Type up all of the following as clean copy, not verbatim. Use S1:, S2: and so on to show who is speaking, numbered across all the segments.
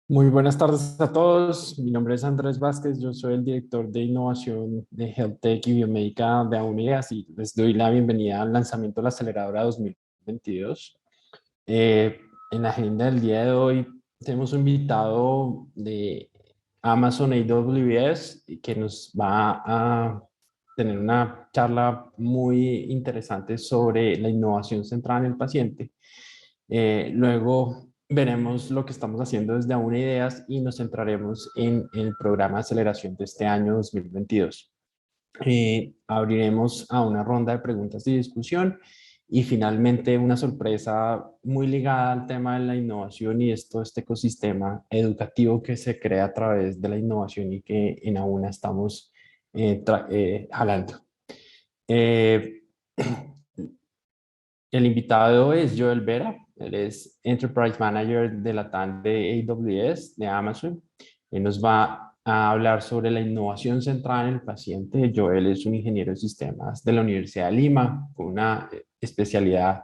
S1: Muy buenas tardes a todos. Mi nombre es Andrés Vázquez. Yo soy el director de innovación de Health Tech y Biomédica de Aunidas y les doy la bienvenida al lanzamiento de la Aceleradora 2022. Eh, en la agenda del día de hoy tenemos un invitado de Amazon AWS que nos va a tener una charla muy interesante sobre la innovación centrada en el paciente. Luego veremos lo que estamos haciendo desde Auna Ideas y nos centraremos en el programa de aceleración de este año 2022. Abriremos a una ronda de preguntas y discusión y finalmente una sorpresa muy ligada al tema de la innovación y es todo este ecosistema educativo que se crea a través de la innovación y que en Auna estamos jalando. Eh, El invitado es Joel Vera, él es Enterprise Manager de la TAM de AWS, de Amazon. Él nos va a hablar sobre la innovación centrada en el paciente. Joel es un ingeniero de sistemas de la Universidad de Lima, con una especialidad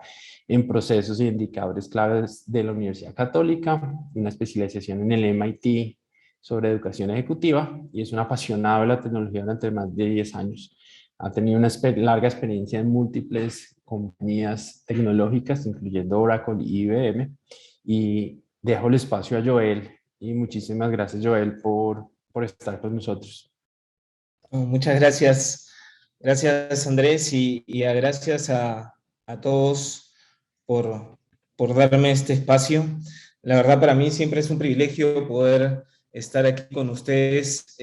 S1: en procesos y indicadores claves de la Universidad Católica, una especialización en el MIT sobre educación ejecutiva y es un apasionado de la tecnología durante más de 10 años. Ha tenido una larga experiencia en múltiples compañías tecnológicas, incluyendo Oracle y IBM. Y dejo el espacio a Joel. Y muchísimas gracias, Joel, por estar con nosotros.
S2: Muchas gracias, gracias Andrés gracias a todos por, por darme este espacio. La verdad para mí siempre es un privilegio poder estar aquí con ustedes.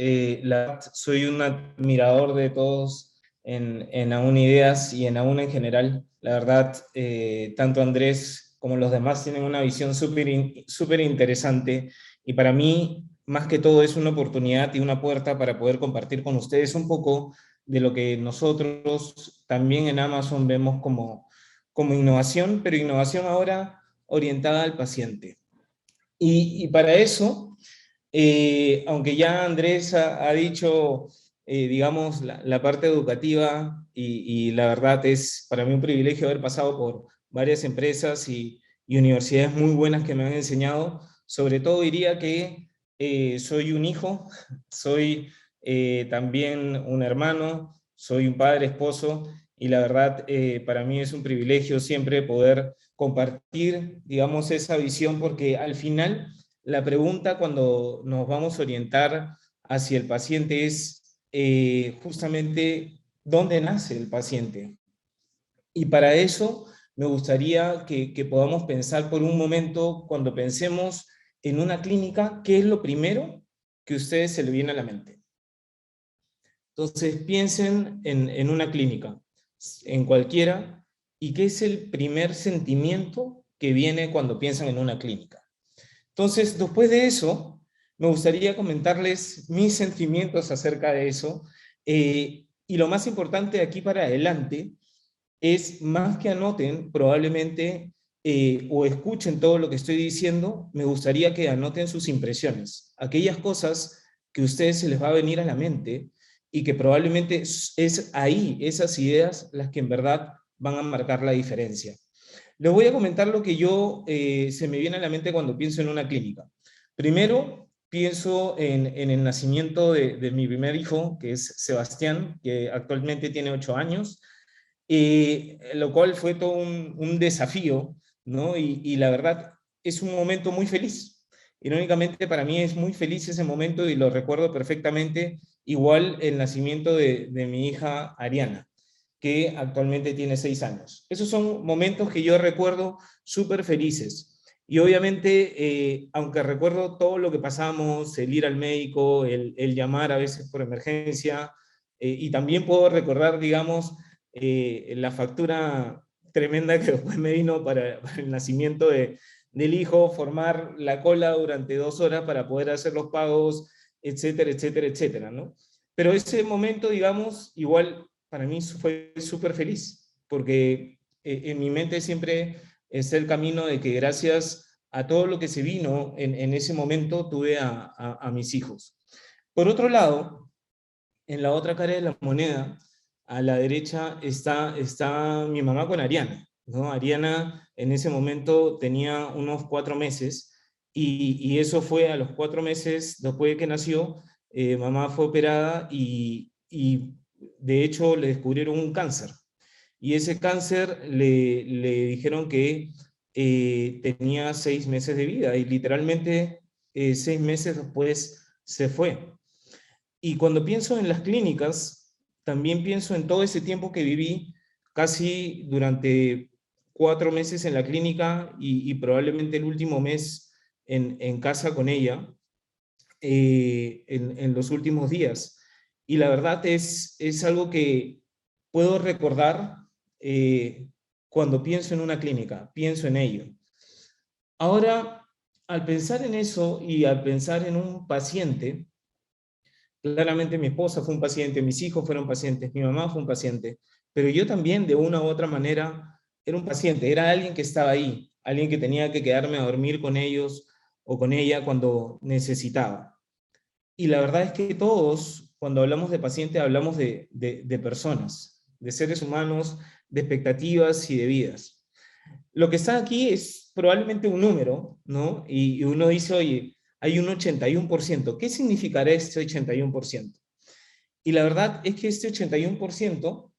S2: Soy un admirador de todos en Auna Ideas y en Auna en general. La verdad, tanto Andrés como los demás tienen una visión súper interesante y para mí más que todo es una oportunidad y una puerta para poder compartir con ustedes un poco de lo que nosotros también en Amazon vemos como innovación, pero innovación ahora orientada al paciente. Y para eso, aunque ya Andrés ha dicho, digamos, la parte educativa, y la verdad es para mí un privilegio haber pasado por varias empresas y universidades muy buenas que me han enseñado, sobre todo diría que soy un hijo, soy también un hermano, soy un padre, esposo, y la verdad para mí es un privilegio siempre poder compartir, digamos, esa visión, porque al final la pregunta cuando nos vamos a orientar hacia el paciente es justamente dónde nace el paciente. Y para eso me gustaría que podamos pensar por un momento, cuando pensemos en una clínica, ¿qué es lo primero que a ustedes se le viene a la mente? Entonces piensen en una clínica, en cualquiera, y qué es el primer sentimiento que viene cuando piensan en una clínica. Entonces, después de eso, me gustaría comentarles mis sentimientos acerca de eso. Y lo más importante de aquí para adelante es, más que anoten, probablemente, o escuchen todo lo que estoy diciendo, me gustaría que anoten sus impresiones, aquellas cosas que a ustedes se les va a venir a la mente y que probablemente es ahí, esas ideas, las que en verdad van a marcar la diferencia. Les voy a comentar lo que yo se me viene a la mente cuando pienso en una clínica. Primero, pienso en el nacimiento de mi primer hijo, que es Sebastián, que actualmente tiene 8 años, lo cual fue todo un desafío, ¿no? Y la verdad es un momento muy feliz. Irónicamente, para mí es muy feliz ese momento y lo recuerdo perfectamente, igual el nacimiento de mi hija Ariana, que actualmente tiene 6 años. Esos son momentos que yo recuerdo súper felices. Y obviamente, aunque recuerdo todo lo que pasamos, el ir al médico, el llamar a veces por emergencia, y también puedo recordar, digamos, la factura tremenda que después me vino para el nacimiento del hijo, formar la cola durante 2 horas para poder hacer los pagos, etcétera, etcétera, etcétera, ¿no? Pero ese momento, digamos, igual para mí fue súper feliz, porque en mi mente siempre es el camino de que gracias a todo lo que se vino en ese momento tuve a mis hijos. Por otro lado, en la otra cara de la moneda, a la derecha está mi mamá con Ariana, ¿no? Ariana en ese momento tenía unos 4 meses y eso fue a los 4 meses después de que nació. Mamá fue operada y de hecho le descubrieron un cáncer. Y ese cáncer le dijeron que tenía 6 meses de vida y literalmente 6 meses después se fue. Y cuando pienso en las clínicas, también pienso en todo ese tiempo que viví, casi durante 4 meses en la clínica y probablemente el último mes en casa con ella, en los últimos días. Y la verdad es algo que puedo recordar cuando pienso en una clínica, pienso en ello. Ahora, al pensar en eso y al pensar en un paciente, claramente mi esposa fue un paciente, mis hijos fueron pacientes, mi mamá fue un paciente, pero yo también de una u otra manera era un paciente, era alguien que estaba ahí, alguien que tenía que quedarme a dormir con ellos o con ella cuando necesitaba. Y la verdad es que todos, cuando hablamos de pacientes, hablamos de personas, de seres humanos, de expectativas y de vidas. Lo que está aquí es probablemente un número, ¿no? Y uno dice, oye, hay un 81%. ¿Qué significará este 81%? Y la verdad es que este 81%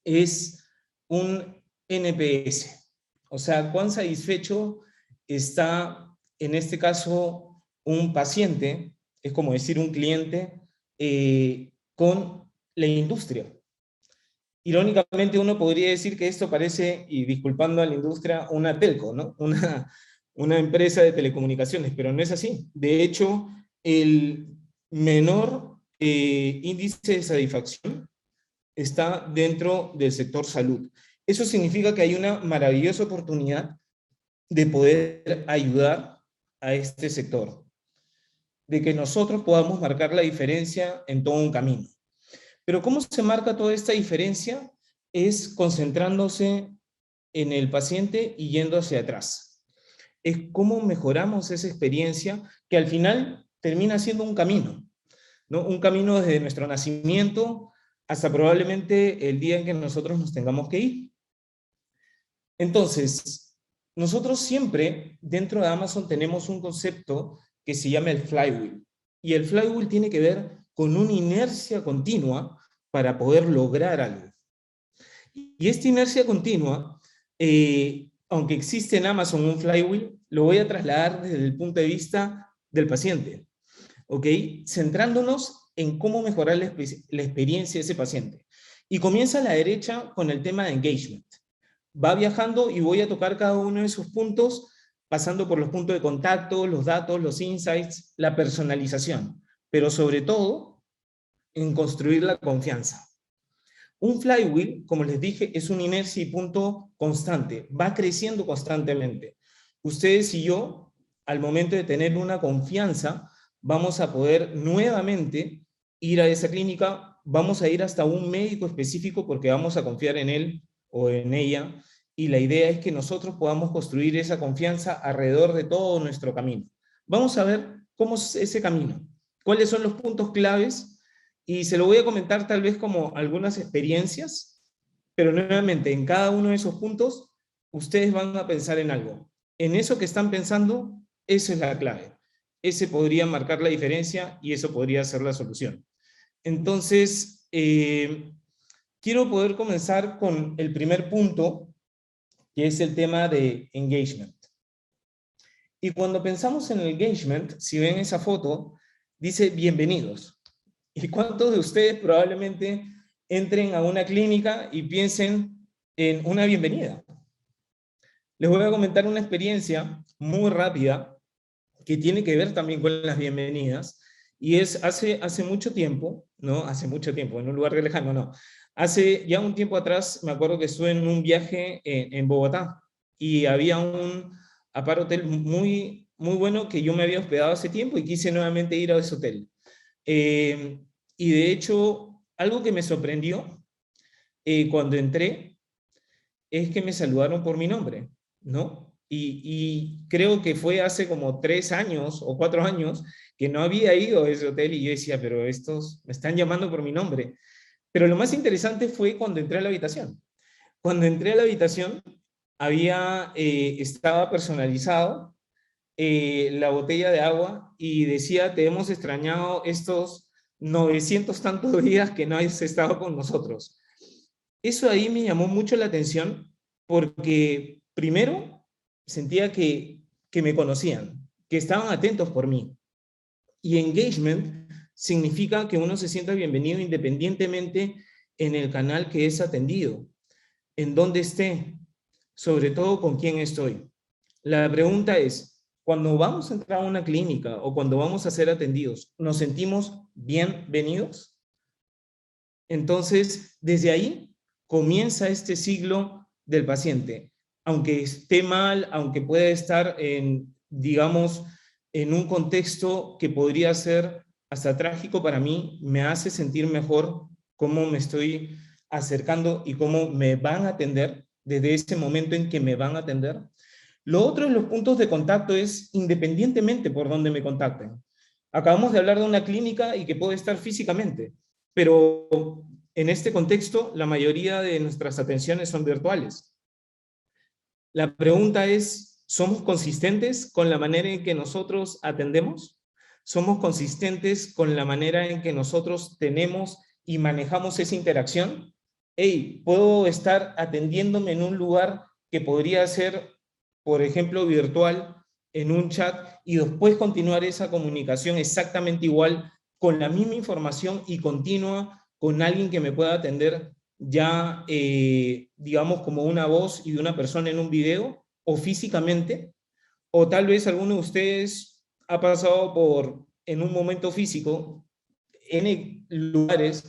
S2: es un NPS. O sea, cuán satisfecho está, en este caso, un paciente, es como decir un cliente, con la industria. Irónicamente, uno podría decir que esto parece, y disculpando a la industria, una telco, ¿no? Una empresa de telecomunicaciones, pero no es así. De hecho, el menor índice de satisfacción está dentro del sector salud. Eso significa que hay una maravillosa oportunidad de poder ayudar a este sector, de que nosotros podamos marcar la diferencia en todo un camino. Pero ¿cómo se marca toda esta diferencia? Es concentrándose en el paciente y yendo hacia atrás. Es cómo mejoramos esa experiencia que al final termina siendo un camino, ¿no? Un camino desde nuestro nacimiento hasta probablemente el día en que nosotros nos tengamos que ir. Entonces, nosotros siempre dentro de Amazon tenemos un concepto que se llama el flywheel. Y el flywheel tiene que ver con una inercia continua para poder lograr algo. Y esta inercia continua, aunque existe en Amazon un flywheel, lo voy a trasladar desde el punto de vista del paciente, ¿ok? Centrándonos en cómo mejorar la experiencia de ese paciente. Y comienza a la derecha con el tema de engagement. Va viajando y voy a tocar cada uno de sus puntos, pasando por los puntos de contacto, los datos, los insights, la personalización, pero sobre todo en construir la confianza. Un flywheel, como les dije, es una inercia y punto constante, va creciendo constantemente. Ustedes y yo, al momento de tener una confianza, vamos a poder nuevamente ir a esa clínica, vamos a ir hasta un médico específico porque vamos a confiar en él o en ella, y la idea es que nosotros podamos construir esa confianza alrededor de todo nuestro camino. Vamos a ver cómo es ese camino, cuáles son los puntos claves, y se lo voy a comentar tal vez como algunas experiencias, pero nuevamente en cada uno de esos puntos ustedes van a pensar en algo. En eso que están pensando, esa es la clave. Ese podría marcar la diferencia y eso podría ser la solución. Entonces, quiero poder comenzar con el primer punto, que es el tema de engagement. Y cuando pensamos en el engagement, si ven esa foto, dice bienvenidos. ¿Y cuántos de ustedes probablemente entren a una clínica y piensen en una bienvenida? Les voy a comentar una experiencia muy rápida que tiene que ver también con las bienvenidas, y es hace mucho tiempo, ¿no? Hace mucho tiempo, en un lugar lejano, no. Hace ya un tiempo atrás, me acuerdo que estuve en un viaje en Bogotá, y había un apart-hotel muy, muy bueno que yo me había hospedado hace tiempo y quise nuevamente ir a ese hotel. Y de hecho, algo que me sorprendió cuando entré es que me saludaron por mi nombre, ¿no? Y creo que fue hace como 3 años o 4 años que no había ido a ese hotel y yo decía, pero estos me están llamando por mi nombre. Pero lo más interesante fue cuando entré a la habitación. Cuando entré a la habitación, estaba personalizado la botella de agua y decía, te hemos extrañado estos 900 tantos días que no has estado con nosotros. Eso ahí me llamó mucho la atención porque primero sentía que me conocían, que estaban atentos por mí. Y engagement significa que uno se sienta bienvenido independientemente en el canal que es atendido, en dónde esté, sobre todo con quién estoy. La pregunta es, cuando vamos a entrar a una clínica o cuando vamos a ser atendidos, ¿nos sentimos bienvenidos? Entonces, desde ahí comienza este siglo del paciente. Aunque esté mal, aunque pueda estar en, digamos, en un contexto que podría ser hasta trágico para mí, me hace sentir mejor cómo me estoy acercando y cómo me van a atender desde ese momento en que me van a atender. Lo otro en los puntos de contacto es independientemente por dónde me contacten. Acabamos de hablar de una clínica y que puede estar físicamente, pero en este contexto la mayoría de nuestras atenciones son virtuales. La pregunta es, ¿somos consistentes con la manera en que nosotros atendemos? ¿Somos consistentes con la manera en que nosotros tenemos y manejamos esa interacción? Hey, puedo estar atendiéndome en un lugar que podría ser, por ejemplo, virtual, en un chat, y después continuar esa comunicación exactamente igual, con la misma información y continua, con alguien que me pueda atender ya, digamos, como una voz y de una persona en un video, o físicamente, o tal vez alguno de ustedes ha pasado por, en un momento físico, en lugares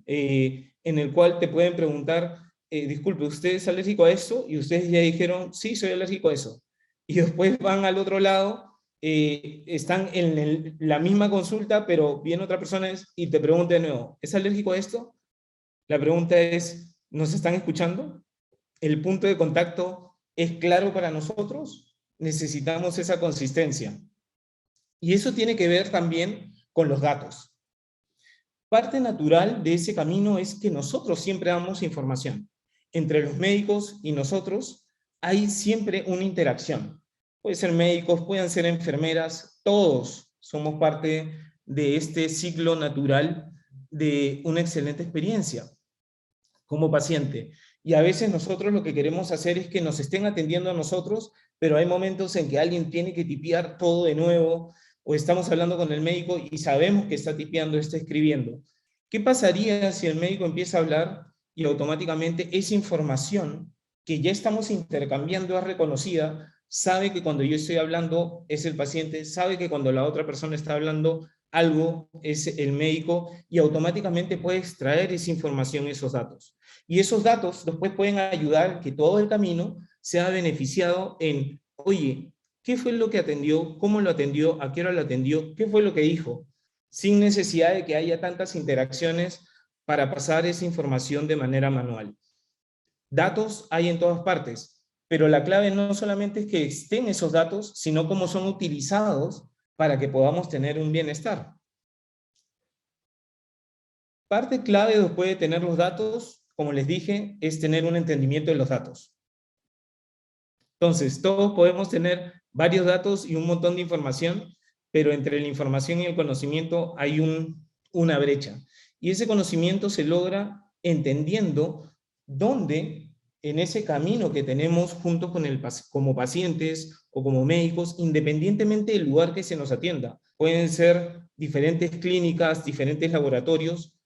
S2: en el cual te pueden preguntar, disculpe, ¿usted es alérgico a esto? Y ustedes ya dijeron, sí, soy alérgico a eso. Y después van al otro lado, están en la misma consulta, pero viene otra persona y te pregunta de nuevo, ¿es alérgico a esto? La pregunta es, ¿nos están escuchando? ¿El punto de contacto es claro para nosotros? Necesitamos esa consistencia. Y eso tiene que ver también con los datos. Parte natural de ese camino es que nosotros siempre damos información. Entre los médicos y nosotros hay siempre una interacción. Pueden ser médicos, pueden ser enfermeras, todos somos parte de este ciclo natural de una excelente experiencia como paciente. Y a veces nosotros lo que queremos hacer es que nos estén atendiendo a nosotros, pero hay momentos en que alguien tiene que tipear todo de nuevo, o estamos hablando con el médico y sabemos que está tipeando, está escribiendo. ¿Qué pasaría si el médico empieza a hablar y automáticamente esa información que ya estamos intercambiando es reconocida, sabe que cuando yo estoy hablando es el paciente, sabe que cuando la otra persona está hablando algo es el médico, y automáticamente puede extraer esa información, esos datos? Y esos datos después pueden ayudar que todo el camino sea beneficiado en, oye, ¿qué fue lo que atendió? ¿Cómo lo atendió? ¿A qué hora lo atendió? ¿Qué fue lo que dijo? Sin necesidad de que haya tantas interacciones para pasar esa información de manera manual. Datos hay en todas partes, pero la clave no solamente es que estén esos datos, sino cómo son utilizados para que podamos tener un bienestar. Parte clave después de tener los datos, como les dije, es tener un entendimiento de los datos. Entonces, todos podemos tener varios datos y un montón de información, pero entre la información y el conocimiento hay una brecha. Y ese conocimiento se logra entendiendo dónde en ese camino que tenemos juntos con como pacientes o como médicos, independientemente del lugar que se nos atienda, pueden ser diferentes clínicas, diferentes laboratorios,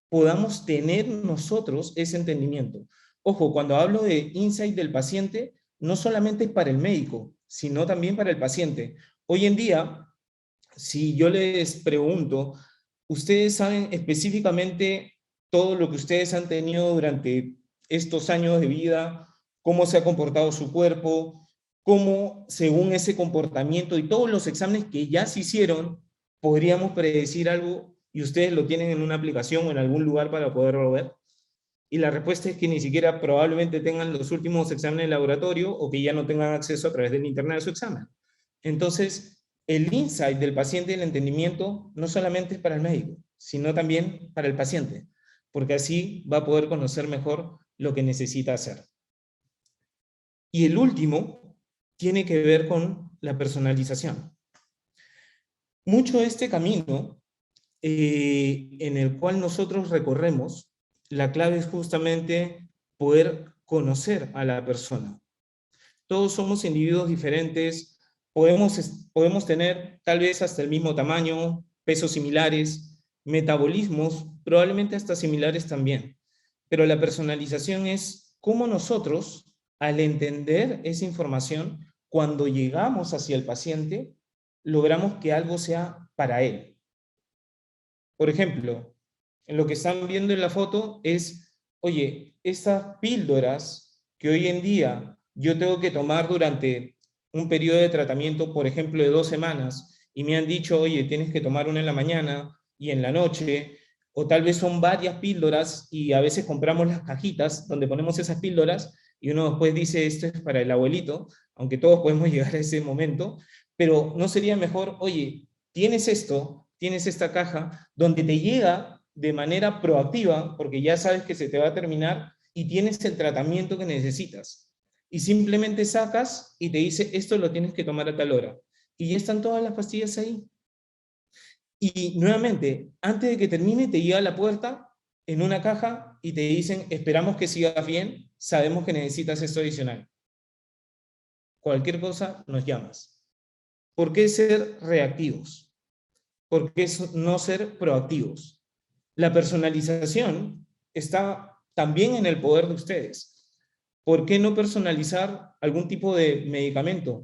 S2: podamos tener nosotros ese entendimiento. Ojo, cuando hablo de insight del paciente, no solamente es para el médico, sino también para el paciente. Hoy en día, si yo les pregunto, ¿ustedes saben específicamente todo lo que ustedes han tenido durante estos años de vida? ¿Cómo se ha comportado su cuerpo? ¿Cómo, según ese comportamiento y todos los exámenes que ya se hicieron, podríamos predecir algo y ustedes lo tienen en una aplicación o en algún lugar para poderlo ver? Y la respuesta es que ni siquiera probablemente tengan los últimos exámenes de laboratorio o que ya no tengan acceso a través del internet a su examen. Entonces, el insight del paciente y el entendimiento no solamente es para el médico, sino también para el paciente, porque así va a poder conocer mejor lo que necesita hacer. Y el último tiene que ver con la personalización. Mucho de este camino en el cual nosotros recorremos, la clave es justamente poder conocer a la persona. Todos somos individuos diferentes, podemos tener tal vez hasta el mismo tamaño, pesos similares, metabolismos probablemente hasta similares también. Pero la personalización es cómo nosotros, al entender esa información, cuando llegamos hacia el paciente, logramos que algo sea para él. Por ejemplo, en lo que están viendo en la foto es, oye, estas píldoras que hoy en día yo tengo que tomar durante un periodo de tratamiento, por ejemplo, de 2 semanas, y me han dicho, oye, tienes que tomar una en la mañana y en la noche, o tal vez son varias píldoras y a veces compramos las cajitas donde ponemos esas píldoras y uno después dice, esto es para el abuelito, aunque todos podemos llegar a ese momento, pero ¿no sería mejor, oye, tienes esto, tienes esta caja, donde te llega de manera proactiva, porque ya sabes que se te va a terminar y tienes el tratamiento que necesitas? Y simplemente sacas y te dice, esto lo tienes que tomar a tal hora. Y ya están todas las pastillas ahí. Y nuevamente, antes de que termine, te llega a la puerta en una caja y te dicen, esperamos que sigas bien, sabemos que necesitas esto adicional. Cualquier cosa, nos llamas. ¿Por qué ser reactivos? ¿Por qué no ser proactivos? La personalización está también en el poder de ustedes. ¿Por qué no personalizar algún tipo de medicamento,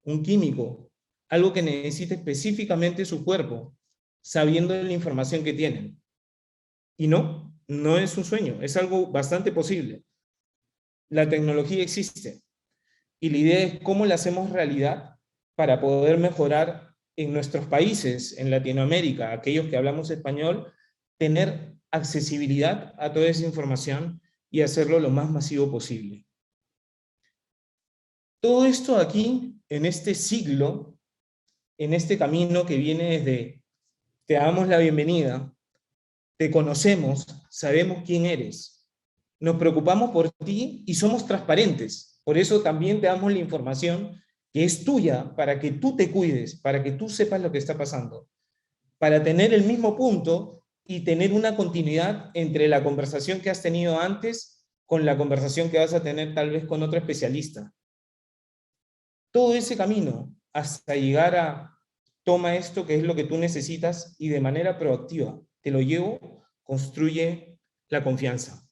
S2: un químico, algo que necesite específicamente su cuerpo, sabiendo la información que tienen? Y no es un sueño, es algo bastante posible. La tecnología existe y la idea es cómo la hacemos realidad para poder mejorar en nuestros países, en Latinoamérica, aquellos que hablamos español, tener accesibilidad a toda esa información y hacerlo lo más masivo posible. Todo esto aquí, en este siglo, en este camino que viene desde te damos la bienvenida, te conocemos, sabemos quién eres, nos preocupamos por ti y somos transparentes. Por eso también te damos la información que es tuya para que tú te cuides, para que tú sepas lo que está pasando, para tener el mismo punto y tener una continuidad entre la conversación que has tenido antes con la conversación que vas a tener tal vez con otro especialista. Todo ese camino hasta llegar a toma esto que es lo que tú necesitas y de manera proactiva te lo llevo, construye la confianza.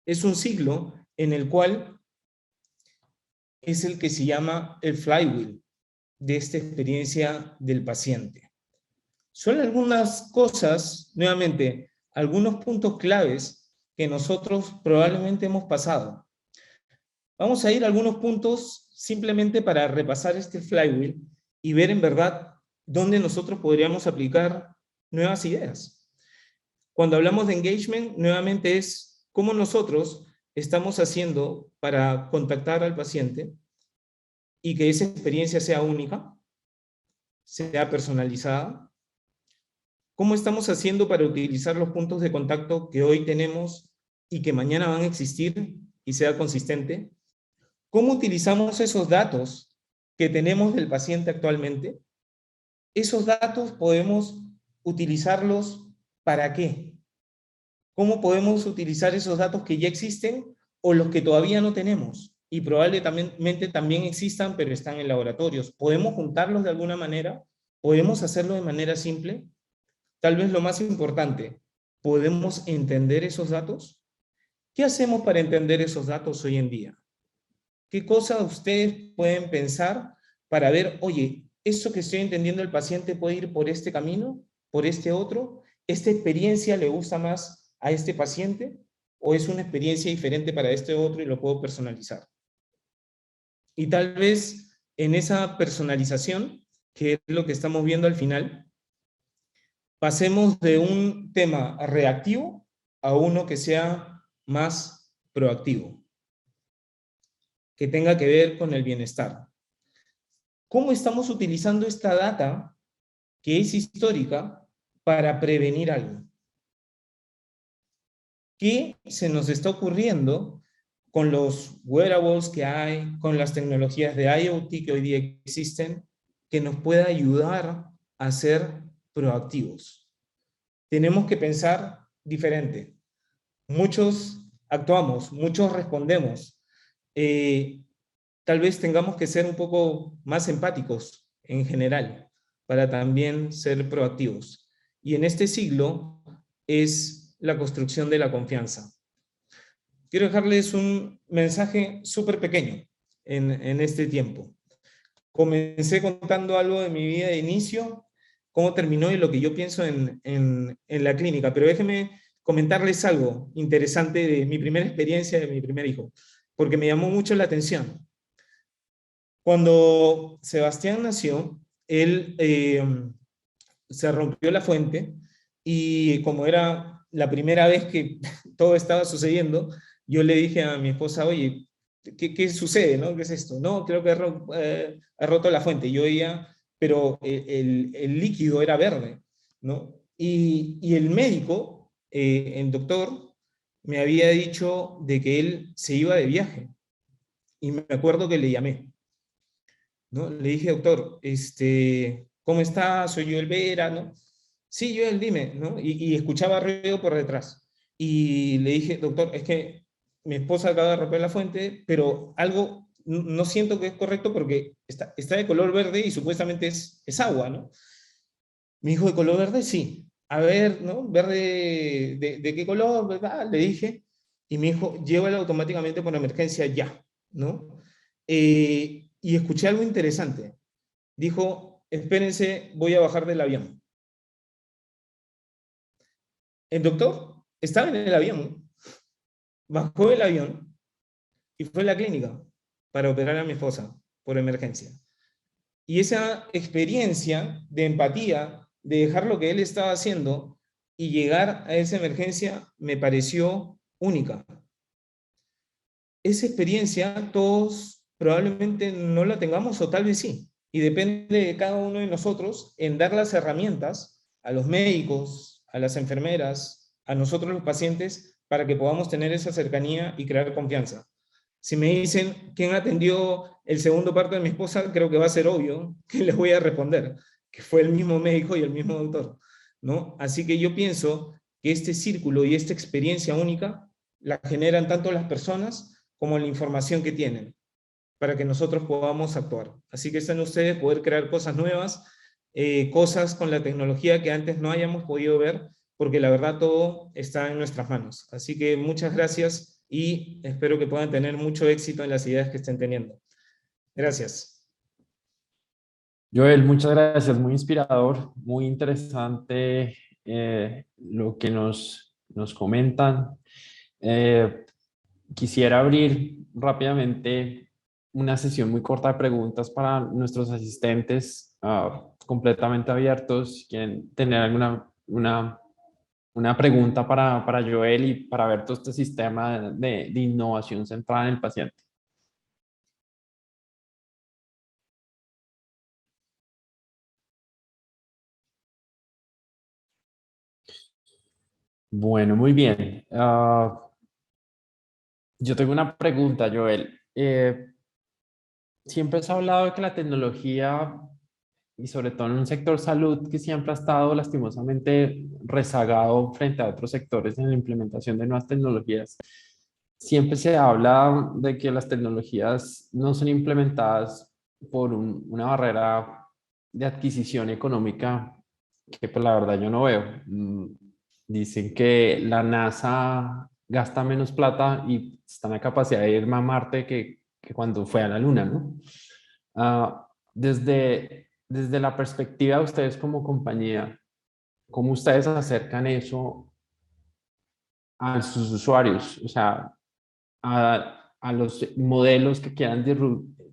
S2: Es un siglo en el cual es el que se llama el flywheel de esta experiencia del paciente. Son algunas cosas, nuevamente, algunos puntos claves que nosotros probablemente hemos pasado. Vamos a ir a algunos puntos simplemente para repasar este flywheel y ver en verdad dónde nosotros podríamos aplicar nuevas ideas. Cuando hablamos de engagement, nuevamente es cómo nosotros estamos haciendo para contactar al paciente y que esa experiencia sea única, sea personalizada. ¿Cómo estamos haciendo para utilizar los puntos de contacto que hoy tenemos y que mañana van a existir y sea consistente? ¿Cómo utilizamos esos datos que tenemos del paciente actualmente? Esos datos podemos utilizarlos ¿para qué? ¿Cómo podemos utilizar esos datos que ya existen o los que todavía no tenemos? Y probablemente también existan, pero están en laboratorios. ¿Podemos juntarlos de alguna manera? ¿Podemos hacerlo de manera simple? Tal vez lo más importante, ¿podemos entender esos datos? ¿Qué hacemos para entender esos datos hoy en día? ¿Qué cosas ustedes pueden pensar para ver, oye, eso que estoy entendiendo del paciente puede ir por este camino, por este otro? ¿Esta experiencia le gusta más a este paciente o es una experiencia diferente para este otro y lo puedo personalizar? Y tal vez en esa personalización, que es lo que estamos viendo al final, pasemos de un tema reactivo a uno que sea más proactivo, que tenga que ver con el bienestar. ¿Cómo estamos utilizando esta data que es histórica para prevenir algo? ¿Qué se nos está ocurriendo con los wearables que hay, con las tecnologías de IoT que hoy día existen, que nos pueda ayudar a ser proactivos. Tenemos que pensar diferente. Muchos actuamos, muchos respondemos. Tal vez tengamos que ser un poco más empáticos en general para también ser proactivos. Y en este siglo es la construcción de la confianza. Quiero dejarles un mensaje súper pequeño en este tiempo. Comencé contando algo de mi vida de inicio, cómo terminó y lo que yo pienso en la clínica, pero déjenme comentarles algo interesante de mi primera experiencia de mi primer hijo, porque me llamó mucho la atención. Cuando Sebastián nació, él se rompió la fuente y como era la primera vez que todo estaba sucediendo, yo le dije a mi esposa, oye, ¿qué sucede? ¿No? ¿Qué es esto? No, creo que ha roto la fuente. Yo veía, pero el líquido era verde, ¿no? Y el médico, el doctor, me había dicho de que él se iba de viaje. Y me acuerdo que le llamé, ¿no? Le dije, doctor, ¿cómo está? Soy yo el Vera, ¿no? Sí, yo el dime, ¿no? Y escuchaba ruido por detrás. Y le dije, doctor, es que mi esposa acaba de romper la fuente, pero algo no siento que es correcto porque está de color verde y supuestamente es agua, ¿no? Me dijo, ¿de color verde? Sí. A ver, ¿no? ¿Verde de qué color? ¿Verdad? Le dije. Y me dijo, llévala automáticamente por emergencia ya, ¿no? Y escuché algo interesante. Dijo, espérense, voy a bajar del avión. El doctor estaba en el avión, bajó del avión y fue a la clínica para operar a mi esposa por emergencia. Y esa experiencia de empatía, de dejar lo que él estaba haciendo y llegar a esa emergencia, me pareció única. Esa experiencia todos probablemente no la tengamos o tal vez sí. Y depende de cada uno de nosotros en dar las herramientas a los médicos, a las enfermeras, a nosotros los pacientes, para que podamos tener esa cercanía y crear confianza. Si me dicen quién atendió el segundo parto de mi esposa, creo que va a ser obvio que les voy a responder, que fue el mismo médico y el mismo doctor, ¿no? Así que yo pienso que este círculo y esta experiencia única la generan tanto las personas como la información que tienen, para que nosotros podamos actuar. Así que están ustedes poder crear cosas nuevas, cosas con la tecnología que antes no hayamos podido ver, porque la verdad todo está en nuestras manos. Así que muchas gracias y espero que puedan tener mucho éxito en las ideas que estén teniendo. Gracias.
S1: Joel, muchas gracias, muy inspirador, muy interesante lo que nos comentan. Eh, Quisiera abrir rápidamente una sesión muy corta de preguntas para nuestros asistentes, completamente abiertos. Si quieren tener una pregunta para Joel y para ver todo este sistema de innovación centrada en el paciente. Bueno, muy bien. Yo tengo una pregunta, Joel. Siempre se ha hablado de que la tecnología, y sobre todo en un sector salud que siempre ha estado lastimosamente rezagado frente a otros sectores en la implementación de nuevas tecnologías, siempre se habla de que las tecnologías no son implementadas por una barrera de adquisición económica que pues la verdad yo no veo. Dicen que la NASA gasta menos plata y está en la capacidad de ir a Marte que cuando fue a la Luna, ¿no? Desde la perspectiva de ustedes como compañía, ¿cómo ustedes acercan eso a sus usuarios? O sea, a los modelos que quieran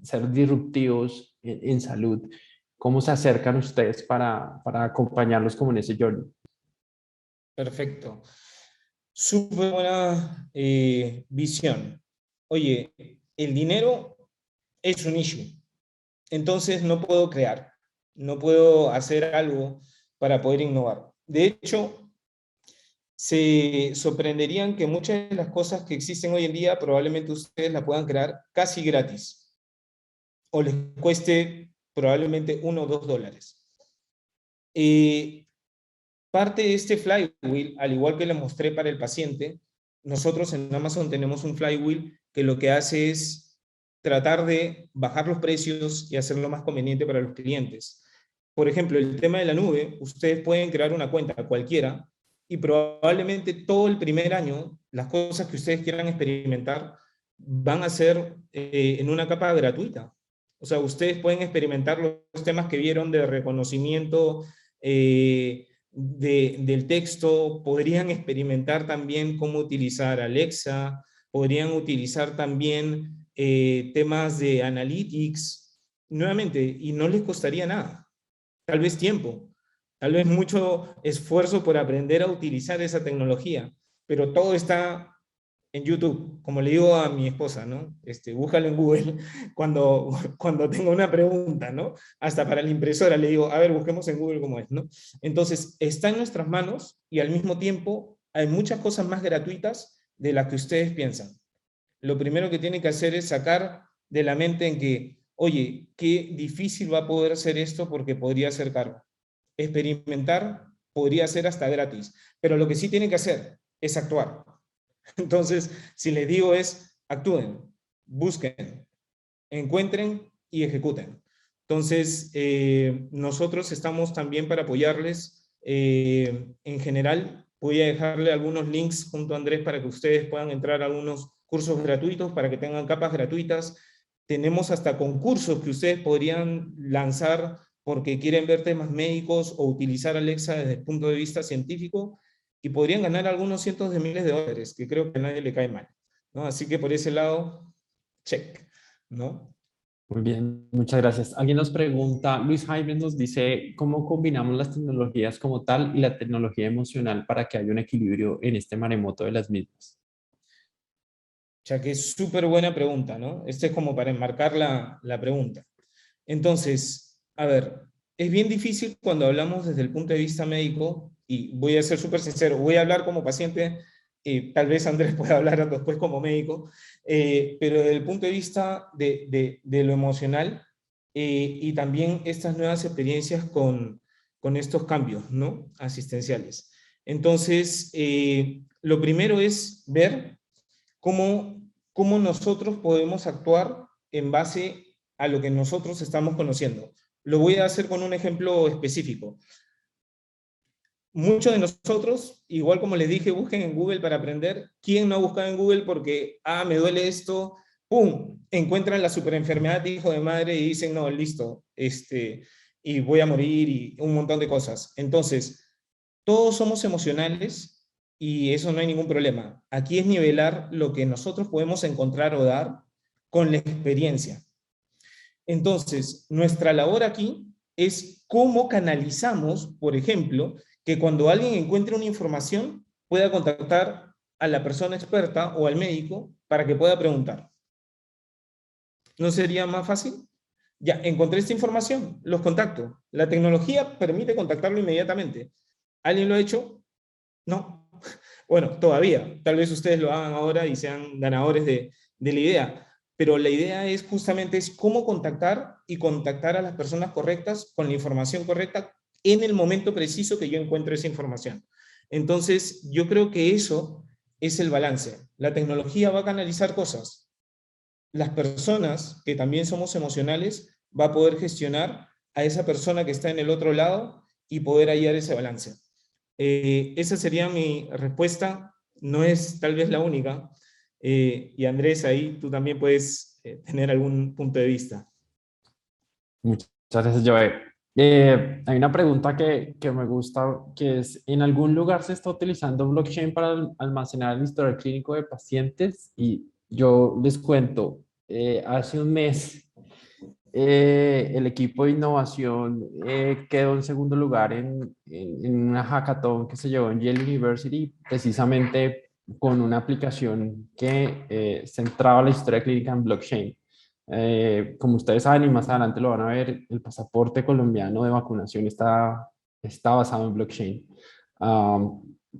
S1: ser disruptivos en salud. ¿Cómo se acercan ustedes para acompañarlos como en ese journey?
S2: Perfecto. Súper buena visión. Oye, el dinero es un issue. Entonces no puedo crear, no puedo hacer algo para poder innovar. De hecho, se sorprenderían que muchas de las cosas que existen hoy en día probablemente ustedes la puedan crear casi gratis o les cueste probablemente $1 o $2. Parte de este flywheel, al igual que le mostré para el paciente, nosotros en Amazon tenemos un flywheel que lo que hace es tratar de bajar los precios y hacerlo más conveniente para los clientes. Por ejemplo, el tema de la nube, ustedes pueden crear una cuenta cualquiera y probablemente todo el primer año las cosas que ustedes quieran experimentar van a ser en una capa gratuita. O sea, ustedes pueden experimentar los temas que vieron de reconocimiento del texto, podrían experimentar también cómo utilizar Alexa, podrían utilizar también temas de analytics, nuevamente, y no les costaría nada. Tal vez tiempo, tal vez mucho esfuerzo por aprender a utilizar esa tecnología, pero todo está en YouTube, como le digo a mi esposa, ¿no? Búscalo en Google cuando tengo una pregunta, ¿no? Hasta para la impresora le digo, a ver, busquemos en Google cómo es, ¿no? Entonces, está en nuestras manos y al mismo tiempo hay muchas cosas más gratuitas de las que ustedes piensan. Lo primero que tienen que hacer es sacar de la mente en que, oye, qué difícil va a poder ser esto porque podría ser caro. Experimentar podría ser hasta gratis, pero lo que sí tienen que hacer es actuar. Entonces, si les digo es, actúen, busquen, encuentren y ejecuten. Entonces, nosotros estamos también para apoyarles. En general, voy a dejarle algunos links junto a Andrés para que ustedes puedan entrar a algunos cursos gratuitos, para que tengan capas gratuitas. Tenemos hasta concursos que ustedes podrían lanzar porque quieren ver temas médicos o utilizar Alexa desde el punto de vista científico y podrían ganar algunos cientos de miles de dólares, que creo que a nadie le cae mal, ¿no? Así que por ese lado, check, ¿no?
S1: Muy bien, muchas gracias. Alguien nos pregunta, Luis Jaime nos dice, ¿cómo combinamos las tecnologías como tal y la tecnología emocional para que haya un equilibrio en este maremoto de las mismas?
S2: Ya que es súper buena pregunta, ¿no? Este es como para enmarcar la pregunta. Entonces, a ver, es bien difícil cuando hablamos desde el punto de vista médico, y voy a ser súper sincero, voy a hablar como paciente, tal vez Andrés pueda hablar después como médico, pero desde el punto de vista de lo emocional y también estas nuevas experiencias con estos cambios, ¿no? Asistenciales. Entonces, lo primero es ver cómo nosotros podemos actuar en base a lo que nosotros estamos conociendo. Lo voy a hacer con un ejemplo específico. Muchos de nosotros, igual como les dije, busquen en Google para aprender. ¿Quién no ha buscado en Google porque, me duele esto? ¡Pum! Encuentran la superenfermedad de hijo de madre y dicen, no, listo, y voy a morir y un montón de cosas. Entonces, todos somos emocionales y eso no hay ningún problema. Aquí es nivelar lo que nosotros podemos encontrar o dar con la experiencia. Entonces, nuestra labor aquí es cómo canalizamos, por ejemplo, que cuando alguien encuentre una información pueda contactar a la persona experta o al médico para que pueda preguntar. ¿No sería más fácil? Ya, encontré esta información, los contacto. La tecnología permite contactarlo inmediatamente. ¿Alguien lo ha hecho? No. Bueno, todavía. Tal vez ustedes lo hagan ahora y sean ganadores de la idea. Pero la idea es justamente es cómo contactar y contactar a las personas correctas con la información correcta en el momento preciso que yo encuentro esa información. Entonces, yo creo que eso es el balance. La tecnología va a canalizar cosas. Las personas que también somos emocionales va a poder gestionar a esa persona que está en el otro lado y poder hallar ese balance. Esa sería mi respuesta, no es tal vez la única, y Andrés, ahí tú también puedes tener algún punto de vista.
S1: Muchas gracias, Joe. Hay una pregunta que me gusta, que es, ¿en algún lugar se está utilizando blockchain para almacenar el historial clínico de pacientes? Y yo les cuento, hace un mes el equipo de innovación quedó en segundo lugar en una hackathon que se llevó en Yale University, precisamente con una aplicación que centraba la historia clínica en blockchain. Como ustedes saben y más adelante lo van a ver, el pasaporte colombiano de vacunación está basado en blockchain.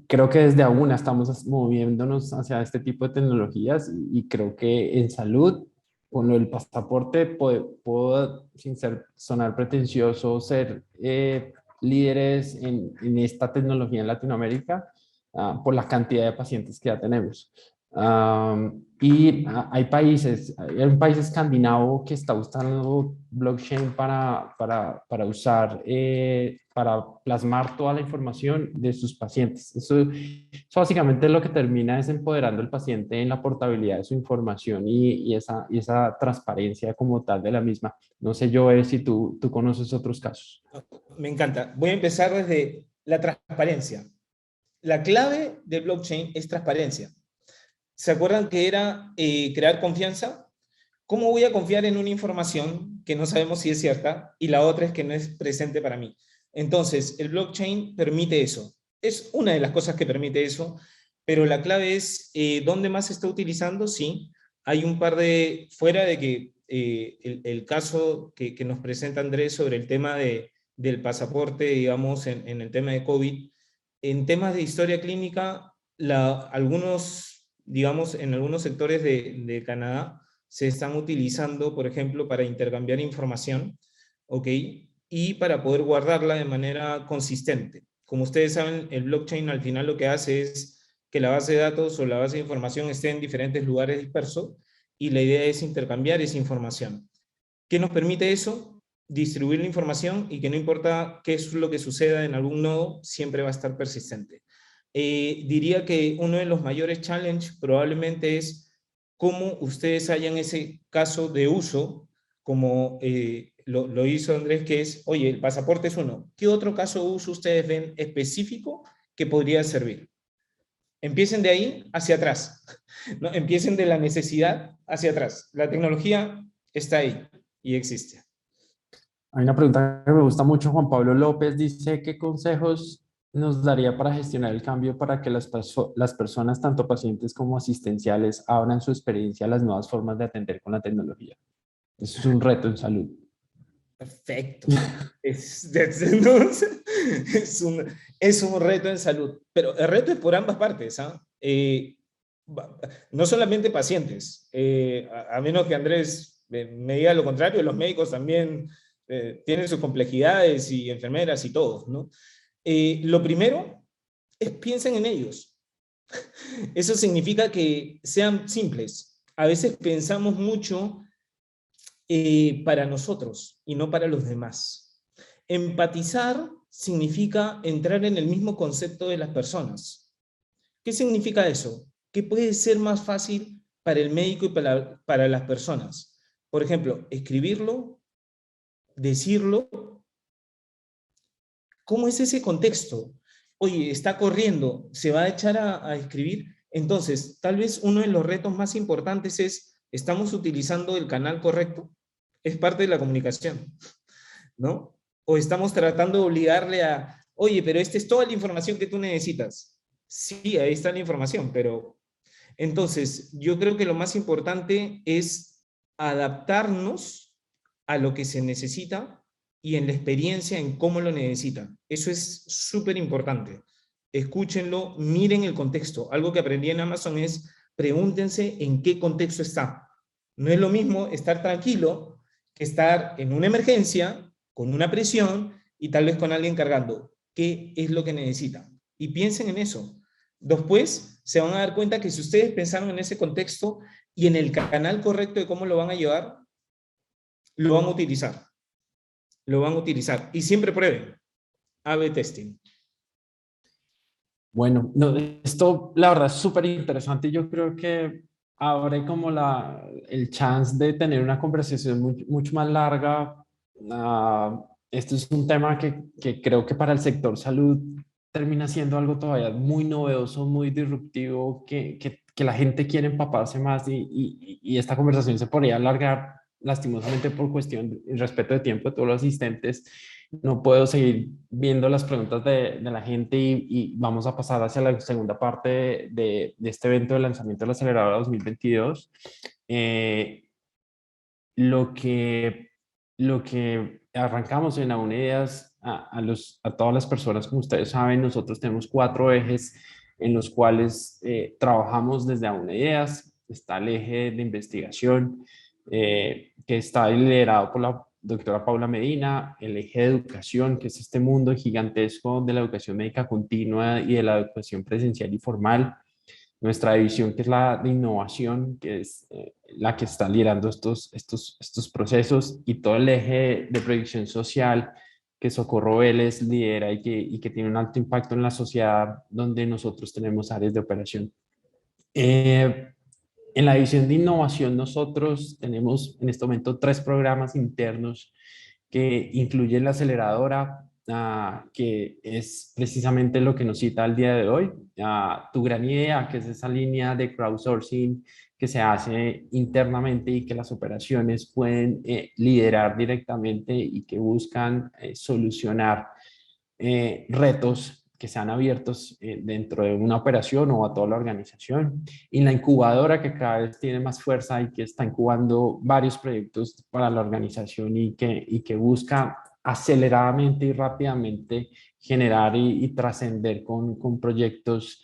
S1: creo que desde aún estamos moviéndonos hacia este tipo de tecnologías y creo que en salud, con lo del pasaporte, puedo, sin ser, sonar pretencioso, ser líderes en esta tecnología en Latinoamérica, por la cantidad de pacientes que ya tenemos. Hay un país escandinavo que está usando blockchain para usar, para plasmar toda la información de sus pacientes. Eso básicamente lo que termina es empoderando al paciente en la portabilidad de su información y esa transparencia como tal de la misma. No sé, yo si tú conoces otros casos.
S2: Me encanta. Voy a empezar desde la transparencia. La clave del blockchain es transparencia. ¿Se acuerdan que era crear confianza? ¿Cómo voy a confiar en una información que no sabemos si es cierta y la otra es que no es presente para mí? Entonces, el blockchain permite eso. Es una de las cosas que permite eso, pero la clave es dónde más se está utilizando. Sí, hay un par de, fuera de que el caso que nos presenta Andrés sobre el tema del pasaporte, digamos, en el tema de COVID, en temas de historia clínica, algunos, digamos, en algunos sectores de Canadá, se están utilizando, por ejemplo, para intercambiar información, ¿ok? Y para poder guardarla de manera consistente. Como ustedes saben, el blockchain al final lo que hace es que la base de datos o la base de información esté en diferentes lugares dispersos y la idea es intercambiar esa información. ¿Qué nos permite eso? Distribuir la información y que no importa qué es lo que suceda en algún nodo, siempre va a estar persistente. Diría que uno de los mayores challenges probablemente es cómo ustedes hayan ese caso de uso, como lo hizo Andrés, que es, oye, el pasaporte es uno. ¿Qué otro caso de uso ustedes ven específico que podría servir? Empiecen de ahí hacia atrás, ¿no? Empiecen de la necesidad hacia atrás. La tecnología está ahí y existe.
S1: Hay una pregunta que me gusta mucho. Juan Pablo López dice: ¿qué consejos nos daría para gestionar el cambio para que las personas, tanto pacientes como asistenciales, abran su experiencia a las nuevas formas de atender con la tecnología? Eso es un reto en salud.
S2: Perfecto. Es un reto en salud, pero el reto es por ambas partes. ¿Ah? No solamente pacientes, a menos que Andrés me diga lo contrario, los médicos también tienen sus complejidades y enfermeras y todos, ¿no? Lo primero es piensen en ellos. Eso significa que sean simples. A veces pensamos mucho para nosotros y no para los demás. Empatizar significa entrar en el mismo concepto de las personas. ¿Qué significa eso? Que puede ser más fácil para el médico y para las personas. Por ejemplo, escribirlo, decirlo. ¿Cómo es ese contexto? Oye, está corriendo, se va a echar a escribir. Entonces, tal vez uno de los retos más importantes es, ¿estamos utilizando el canal correcto? Es parte de la comunicación, ¿no? O estamos tratando de obligarle a, oye, pero esta es toda la información que tú necesitas. Sí, ahí está la información, pero entonces yo creo que lo más importante es adaptarnos a lo que se necesita y en la experiencia en cómo lo necesitan. Eso es súper importante. Escúchenlo, miren el contexto. Algo que aprendí en Amazon es pregúntense en qué contexto está. No es lo mismo estar tranquilo que estar en una emergencia, con una presión y tal vez con alguien cargando. ¿Qué es lo que necesitan? Y piensen en eso. Después se van a dar cuenta que si ustedes pensaron en ese contexto y en el canal correcto de cómo lo van a llevar, lo van a utilizar. Lo van a utilizar. Y siempre prueben. A/B testing.
S1: Bueno, no, esto la verdad es súper interesante. Yo creo que abre como el chance de tener una conversación mucho más larga. Esto es un tema que creo que para el sector salud termina siendo algo todavía muy novedoso, muy disruptivo, que la gente quiere empaparse más y esta conversación se podría alargar lastimosamente por cuestión y respeto de tiempo de todos los asistentes. No puedo seguir viendo las preguntas de la gente y vamos a pasar hacia la segunda parte de este evento de lanzamiento de la aceleradora 2022. Eh, lo que, lo que arrancamos en Aún Ideas a todas las personas. Como ustedes saben, nosotros tenemos 4 ejes en los cuales trabajamos desde Aúna Ideas. Está el eje de investigación, que está liderado por la doctora Paula Medina, el eje de educación, que es este mundo gigantesco de la educación médica continua y de la educación presencial y formal. Nuestra división, que es la de innovación, que es la que está liderando estos procesos, y todo el eje de proyección social que Socorro Vélez lidera y que tiene un alto impacto en la sociedad, donde nosotros tenemos áreas de operación. En la división de innovación nosotros tenemos en este momento 3 programas internos que incluyen la aceleradora, que es precisamente lo que nos cita el día de hoy, Tu Gran Idea, que es esa línea de crowdsourcing que se hace internamente y que las operaciones pueden liderar directamente y que buscan solucionar retos que sean abiertos dentro de una operación o a toda la organización. Y la incubadora, que cada vez tiene más fuerza y que está incubando varios proyectos para la organización y que busca aceleradamente y rápidamente generar y trascender con proyectos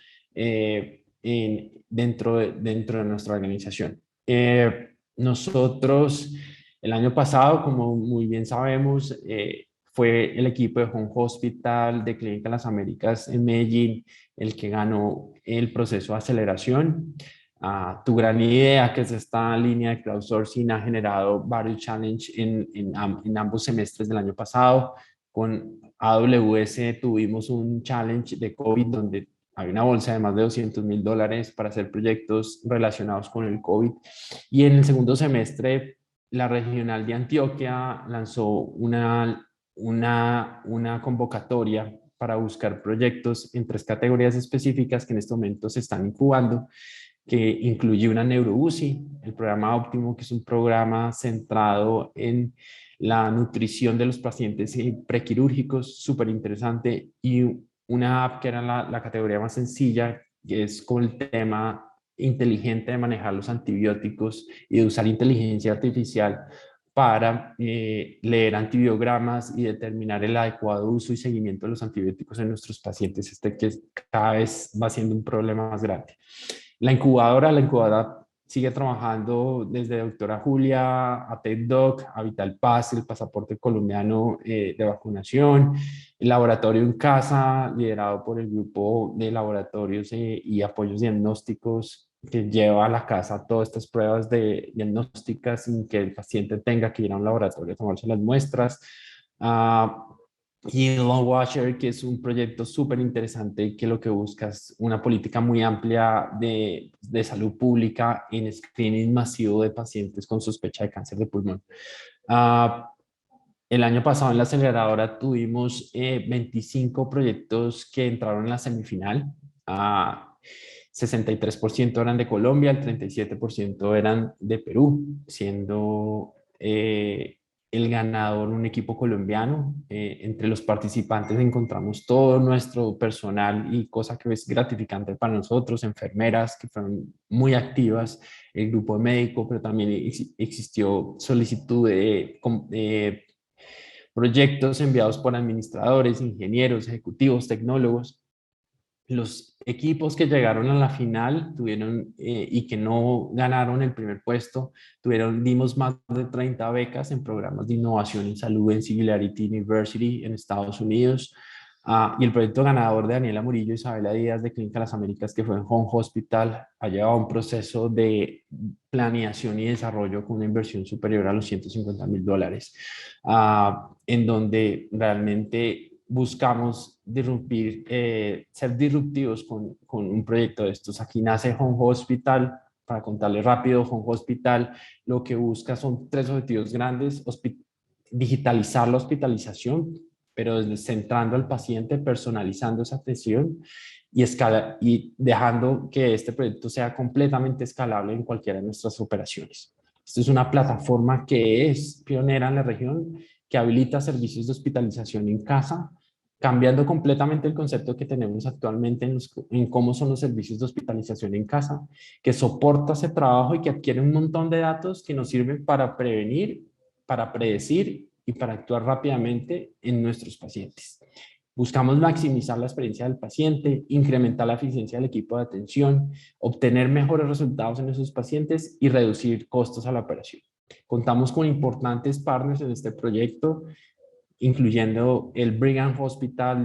S1: dentro de nuestra organización. Nosotros, el año pasado, como muy bien sabemos, fue el equipo de Home Hospital de Clínica Las Américas en Medellín el que ganó el proceso de aceleración. Tu Gran Idea, que es esta línea de crowdsourcing, ha generado varios challenges en ambos semestres del año pasado. Con AWS tuvimos un challenge de COVID donde hay una bolsa de más de $200,000 para hacer proyectos relacionados con el COVID. Y en el segundo semestre, la regional de Antioquia lanzó una convocatoria para buscar proyectos en 3 categorías específicas que en este momento se están incubando, que incluye una neuro-UCI, el programa Óptimo, que es un programa centrado en la nutrición de los pacientes prequirúrgicos, súper interesante, y una app que era la categoría más sencilla, que es con el tema inteligente de manejar los antibióticos y de usar inteligencia artificial para leer antibiogramas y determinar el adecuado uso y seguimiento de los antibióticos en nuestros pacientes, que cada vez va siendo un problema más grande. La incubadora sigue trabajando desde Doctora Julia a TEDdoc, a VitalPass, el pasaporte colombiano de vacunación, el laboratorio en casa, liderado por el grupo de laboratorios y apoyos diagnósticos, que lleva a la casa todas estas pruebas diagnósticas sin que el paciente tenga que ir a un laboratorio a tomarse las muestras. Y Lung Watcher, que es un proyecto súper interesante que lo que busca es una política muy amplia de salud pública en screening masivo de pacientes con sospecha de cáncer de pulmón. El año pasado en la aceleradora tuvimos 25 proyectos que entraron en la semifinal. 63% eran de Colombia, el 37% eran de Perú, siendo el ganador un equipo colombiano. Entre los participantes encontramos todo nuestro personal y cosa que es gratificante para nosotros, enfermeras que fueron muy activas, el grupo de médicos, pero también existió solicitud de proyectos enviados por administradores, ingenieros, ejecutivos, tecnólogos. Los equipos que llegaron a la final tuvieron y que no ganaron el primer puesto, dimos más de 30 becas en programas de innovación en salud en Singularity University en Estados Unidos. Y el proyecto ganador de Daniela Murillo y Isabela Díaz de Clínica Las Américas, que fue en Home Hospital, ha llevado un proceso de planeación y desarrollo con una inversión superior a los $150,000, en donde realmente buscamos ser disruptivos con un proyecto de estos. Aquí nace Home Hospital. Para contarles rápido, Home Hospital lo que busca son 3 objetivos grandes: digitalizar la hospitalización, pero centrando al paciente, personalizando esa atención y dejando que este proyecto sea completamente escalable en cualquiera de nuestras operaciones. Esto es una plataforma que es pionera en la región, que habilita servicios de hospitalización en casa, cambiando completamente el concepto que tenemos actualmente en cómo son los servicios de hospitalización en casa, que soporta ese trabajo y que adquiere un montón de datos que nos sirven para prevenir, para predecir y para actuar rápidamente en nuestros pacientes. Buscamos maximizar la experiencia del paciente, incrementar la eficiencia del equipo de atención, obtener mejores resultados en esos pacientes y reducir costos a la operación. Contamos con importantes partners en este proyecto, incluyendo el Brigham Hospital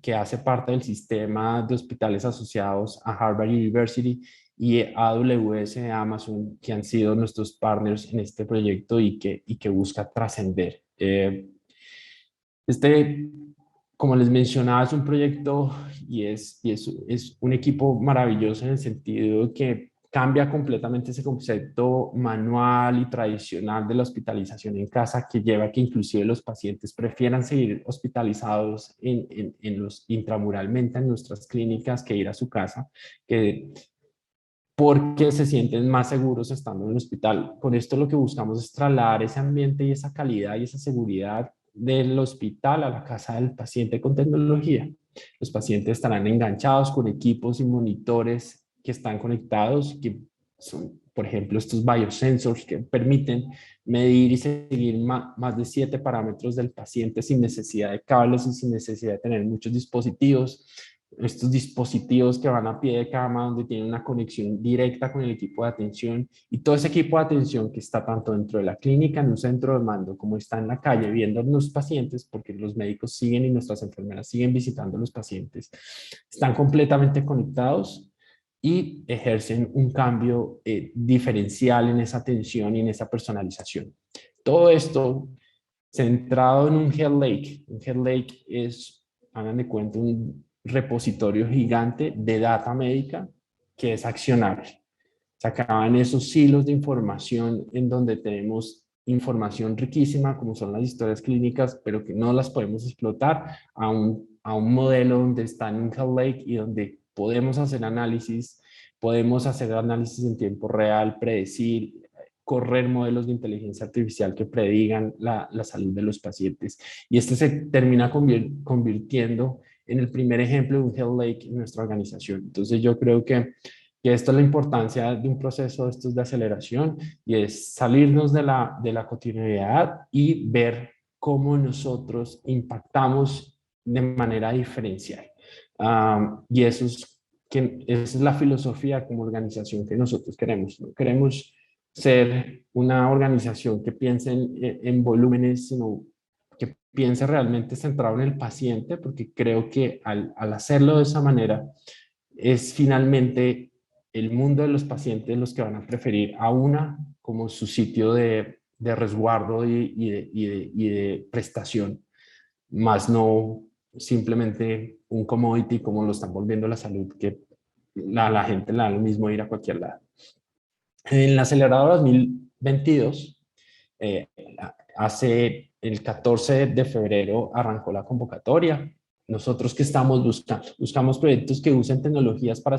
S1: que hace parte del sistema de hospitales asociados a Harvard University, y AWS de Amazon, que han sido nuestros partners en este proyecto y que busca trascender. Como les mencionaba, es un proyecto y es un equipo maravilloso en el sentido de que cambia completamente ese concepto manual y tradicional de la hospitalización en casa, que lleva a que inclusive los pacientes prefieran seguir hospitalizados intramuralmente en nuestras clínicas que ir a su casa, porque se sienten más seguros estando en el hospital. Con esto lo que buscamos es trasladar ese ambiente y esa calidad y esa seguridad del hospital a la casa del paciente con tecnología. Los pacientes estarán enganchados con equipos y monitores que están conectados, que son, por ejemplo, estos biosensors que permiten medir y seguir más de 7 parámetros del paciente sin necesidad de cables y sin necesidad de tener muchos dispositivos. Estos dispositivos que van a pie de cama, donde tienen una conexión directa con el equipo de atención, y todo ese equipo de atención que está tanto dentro de la clínica, en un centro de mando, como está en la calle viendo a los pacientes, porque los médicos siguen y nuestras enfermeras siguen visitando a los pacientes, están completamente conectados y ejercen un cambio diferencial en esa atención y en esa personalización. Todo esto centrado en un Health Lake. Un Health Lake es, hagan de cuenta, un repositorio gigante de data médica que es accionable. Se acaban esos hilos de información en donde tenemos información riquísima, como son las historias clínicas, pero que no las podemos explotar a un modelo donde está en un Health Lake y donde podemos hacer análisis en tiempo real, predecir, correr modelos de inteligencia artificial que predigan la salud de los pacientes. Y este se termina convirtiendo en el primer ejemplo de un Health Lake en nuestra organización. Entonces yo creo que esta es la importancia de un proceso de estos de aceleración, y es salirnos de la cotidianidad y ver cómo nosotros impactamos de manera diferencial. Y esa es la filosofía como organización que nosotros queremos. No queremos ser una organización que piense en volúmenes, sino que piense realmente centrado en el paciente, porque creo que al hacerlo de esa manera, es finalmente el mundo de los pacientes los que van a preferir a una como su sitio de resguardo y de prestación, más no simplemente un commodity como lo están volviendo la salud, que la gente le da lo mismo ir a cualquier lado. En la aceleradora 2022, hace el 14 de febrero arrancó la convocatoria. Nosotros, ¿qué estamos buscando? Buscamos proyectos que usen tecnologías para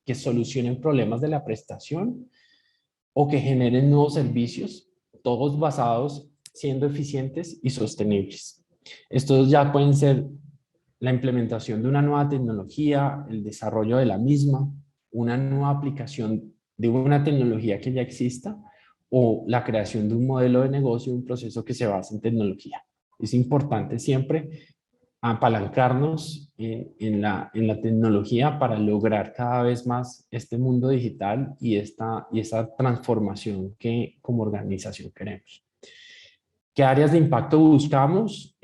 S1: que solucionen problemas de la prestación o que generen nuevos servicios, todos basados siendo eficientes y sostenibles. Estos ya pueden ser la implementación de una nueva tecnología, el desarrollo de la misma, una nueva aplicación de una tecnología que ya exista, o la creación de un modelo de negocio, un proceso que se basa en tecnología. Es importante siempre apalancarnos en la tecnología para lograr cada vez más este mundo digital y esa transformación que como organización queremos. ¿Qué áreas de impacto buscamos?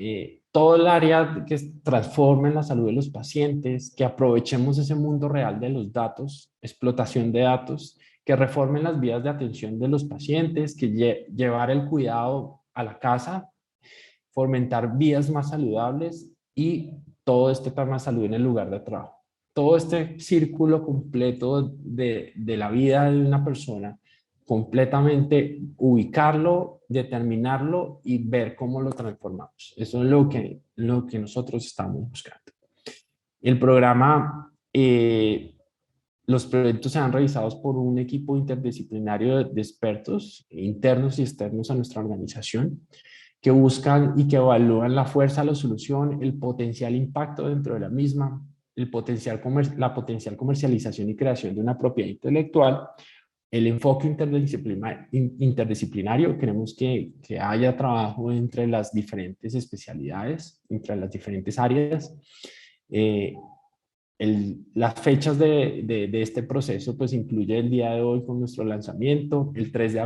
S1: Todo el área que transforme la salud de los pacientes, que aprovechemos ese mundo real de los datos, explotación de datos, que reformen las vías de atención de los pacientes, que llevar el cuidado a la casa, fomentar vías más saludables y todo este tema de salud en el lugar de trabajo. Todo este círculo completo de la vida de una persona, completamente ubicarlo, determinarlo y ver cómo lo transformamos. Eso es lo que nosotros estamos buscando. El programa, los proyectos serán revisados por un equipo interdisciplinario de expertos internos y externos a nuestra organización, que buscan y que evalúan la fuerza de la solución, el potencial impacto dentro de la misma, la potencial comercialización y creación de una propiedad intelectual, El enfoque interdisciplinario, queremos que haya trabajo entre las diferentes especialidades, entre las diferentes áreas. Eh, las fechas de este proceso pues incluye el día de hoy con nuestro lanzamiento, el 3 de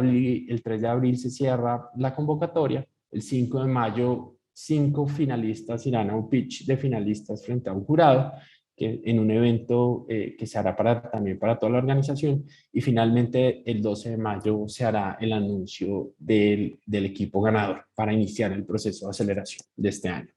S1: abril se cierra la convocatoria, el 5 de mayo 5 finalistas irán a un pitch de finalistas frente a un jurado, que en un evento que se hará también para toda la organización, y finalmente el 12 de mayo se hará el anuncio del equipo ganador para iniciar el proceso de aceleración de este año.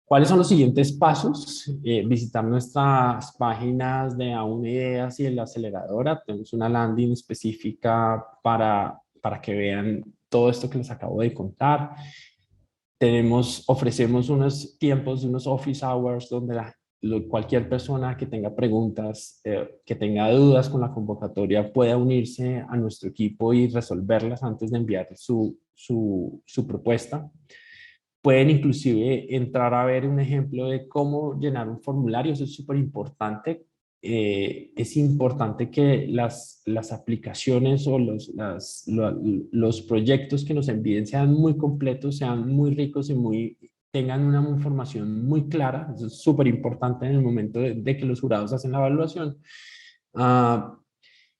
S1: ¿Cuáles son los siguientes pasos? Visitar nuestras páginas de Aún Ideas y de la aceleradora. Tenemos una landing específica para que vean todo esto que les acabo de contar. Ofrecemos unos tiempos, unos office hours donde cualquier persona que tenga preguntas, que tenga dudas con la convocatoria pueda unirse a nuestro equipo y resolverlas antes de enviar su propuesta. Pueden inclusive entrar a ver un ejemplo de cómo llenar un formulario, eso es súper importante. Es importante que las aplicaciones o los proyectos que nos envíen sean muy completos, sean muy ricos y tengan una información muy clara. Eso es súper importante en el momento de que los jurados hacen la evaluación.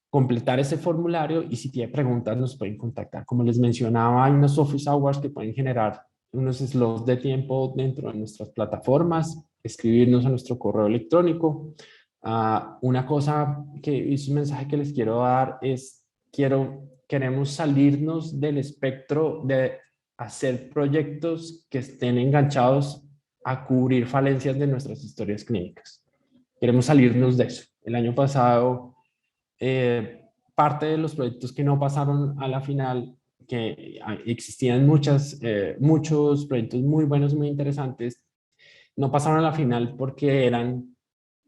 S1: Completar ese formulario, y si tiene preguntas nos pueden contactar. Como les mencionaba, hay unos office hours que pueden generar unos slots de tiempo dentro de nuestras plataformas, escribirnos a nuestro correo electrónico. Una cosa que es un mensaje que les quiero dar es, queremos salirnos del espectro de hacer proyectos que estén enganchados a cubrir falencias de nuestras historias clínicas. Queremos salirnos de eso. El año pasado, parte de los proyectos que no pasaron a la final, que existían muchos proyectos muy buenos, muy interesantes, no pasaron a la final porque eran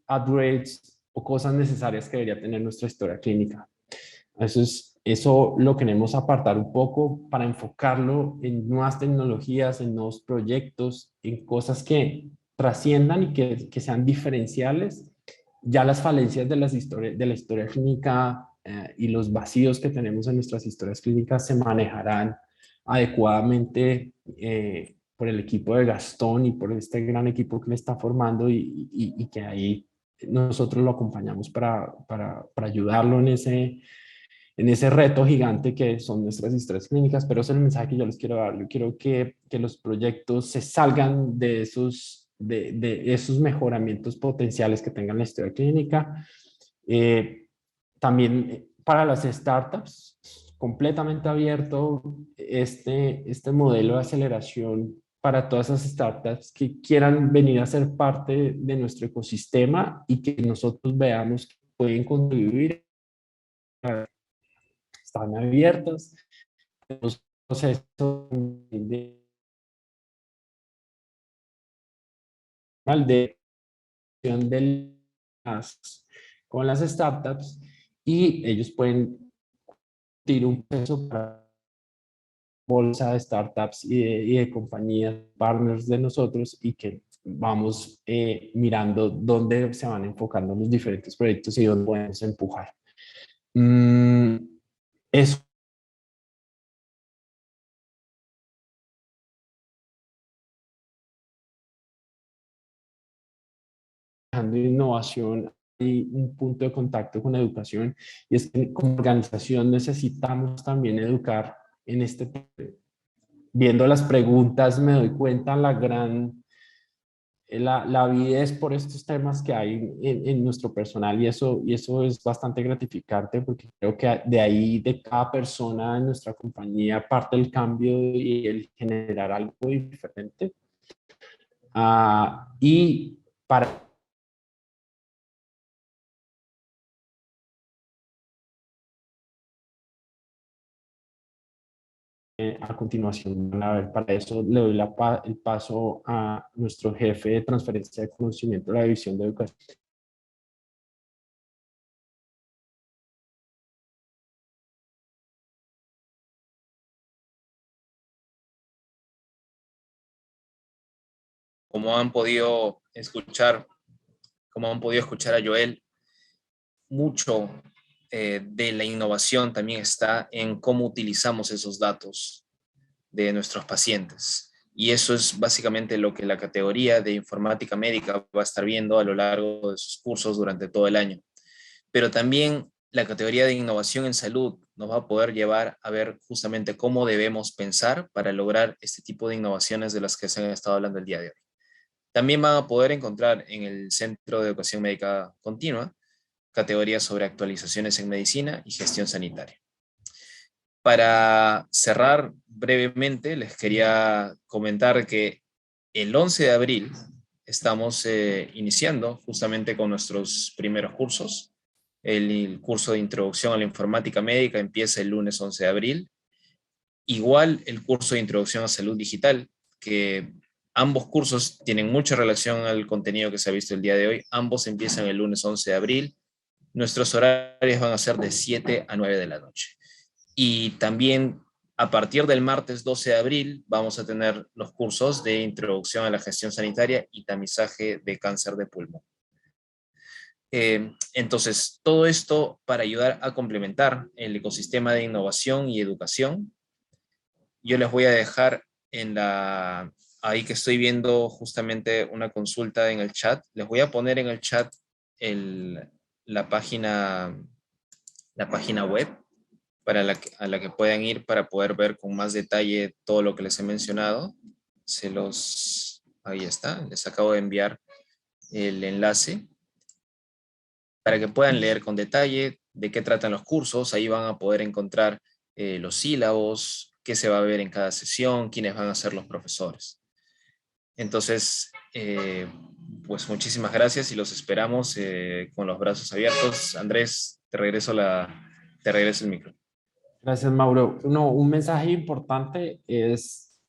S1: upgrades o cosas necesarias que debería tener nuestra historia clínica. Eso lo queremos apartar un poco para enfocarlo en nuevas tecnologías, en nuevos proyectos, en cosas que trasciendan y que sean diferenciales. Ya las falencias de la historia clínica y los vacíos que tenemos en nuestras historias clínicas se manejarán adecuadamente por el equipo de Gastón y por este gran equipo que le está formando, y que ahí nosotros lo acompañamos para ayudarlo en ese reto gigante que son nuestras historias clínicas. Pero ese es el mensaje que yo les quiero dar. Yo quiero que los proyectos se salgan de esos mejoramientos potenciales que tengan la historia clínica. También para las startups, completamente abierto este modelo de aceleración para todas esas startups que quieran venir a ser parte de nuestro ecosistema y que nosotros veamos que pueden contribuir. Están abiertas. Los procesos de con las startups, y ellos pueden tirar un peso para bolsa de startups y de compañías partners de nosotros, y que vamos mirando dónde se van enfocando los diferentes proyectos y dónde podemos empujar. Eso de innovación y un punto de contacto con la educación, y es que como organización necesitamos también educar en este tema. Viendo las preguntas me doy cuenta la avidez por estos temas que hay en nuestro personal, y eso es bastante gratificante, porque creo que de ahí, de cada persona en nuestra compañía, parte el cambio y el generar algo diferente. Y para a continuación van a ver, para eso le doy el paso a nuestro jefe de transferencia de conocimiento de la División de Educación.
S3: Como han podido escuchar, como han podido escuchar a Joel, mucho de la innovación también está en cómo utilizamos esos datos de nuestros pacientes. Y eso es básicamente lo que la categoría de informática médica va a estar viendo a lo largo de sus cursos durante todo el año. Pero también la categoría de innovación en salud nos va a poder llevar a ver justamente cómo debemos pensar para lograr este tipo de innovaciones de las que se han estado hablando el día de hoy. También van a poder encontrar en el Centro de Educación Médica Continua categorías sobre actualizaciones en medicina y gestión sanitaria. Para cerrar brevemente, les quería comentar que el 11 de abril estamos iniciando justamente con nuestros primeros cursos. El curso de introducción a la informática médica empieza el lunes 11 de abril. Igual el curso de introducción a salud digital, que ambos cursos tienen mucha relación al contenido que se ha visto el día de hoy. Ambos empiezan el lunes 11 de abril. Nuestros horarios van a ser de 7 a 9 de la noche. Y también a partir del martes 12 de abril vamos a tener los cursos de introducción a la gestión sanitaria y tamizaje de cáncer de pulmón. Entonces, todo esto para ayudar a complementar el ecosistema de innovación y educación. Yo les voy a dejar ahí que estoy viendo justamente una consulta en el chat. Les voy a poner en el chat la página web a la que puedan ir para poder ver con más detalle todo lo que les he mencionado. Ahí está, les acabo de enviar el enlace para que puedan leer con detalle de qué tratan los cursos. Ahí van a poder encontrar los sílabos, qué se va a ver en cada sesión, quiénes van a ser los profesores. Entonces, pues muchísimas gracias y los esperamos con los brazos abiertos. Andrés, te regreso el micro.
S1: Gracias, Mauro. No, un mensaje importante es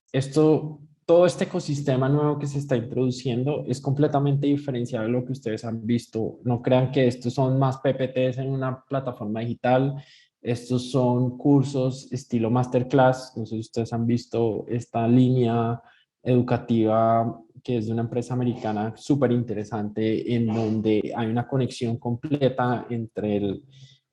S1: todo este ecosistema nuevo que se está introduciendo es completamente diferenciado de lo que ustedes han visto. No crean que estos son más PPTs en una plataforma digital. Estos son cursos estilo masterclass. No sé si ustedes han visto esta línea educativa que es de una empresa americana súper interesante en donde hay una conexión completa entre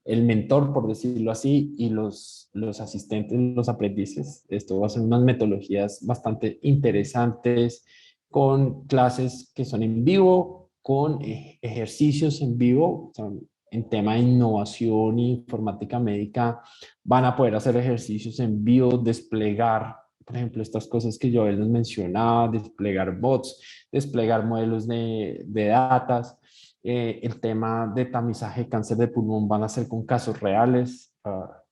S1: el mentor, por decirlo así, y los asistentes, los aprendices. Esto va a ser unas metodologías bastante interesantes con clases que son en vivo, con ejercicios en vivo. Son, en tema de innovación e informática médica, van a poder hacer ejercicios en vivo, desplegar, por ejemplo, estas cosas que Joel nos mencionaba, desplegar bots, desplegar modelos de datas. El tema de tamizaje de cáncer de pulmón van a ser con casos reales,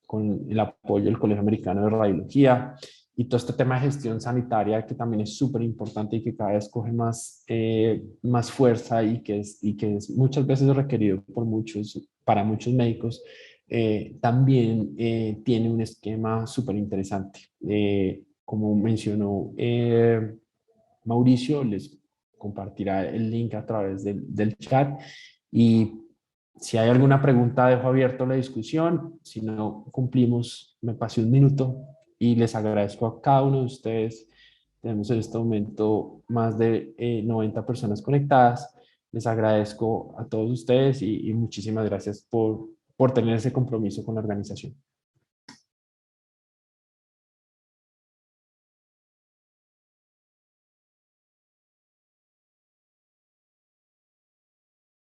S1: con el apoyo del Colegio Americano de Radiología, y todo este tema de gestión sanitaria que también es súper importante y que cada vez coge más fuerza y que es muchas veces requerido para muchos médicos. También tiene un esquema súper interesante. Como mencionó Mauricio, les compartirá el link a través del chat, y si hay alguna pregunta dejo abierto la discusión. Si no cumplimos, me pasé un minuto y les agradezco a cada uno de ustedes. Tenemos en este momento más de 90 personas conectadas. Les agradezco a todos ustedes y muchísimas gracias por tener ese compromiso con la organización.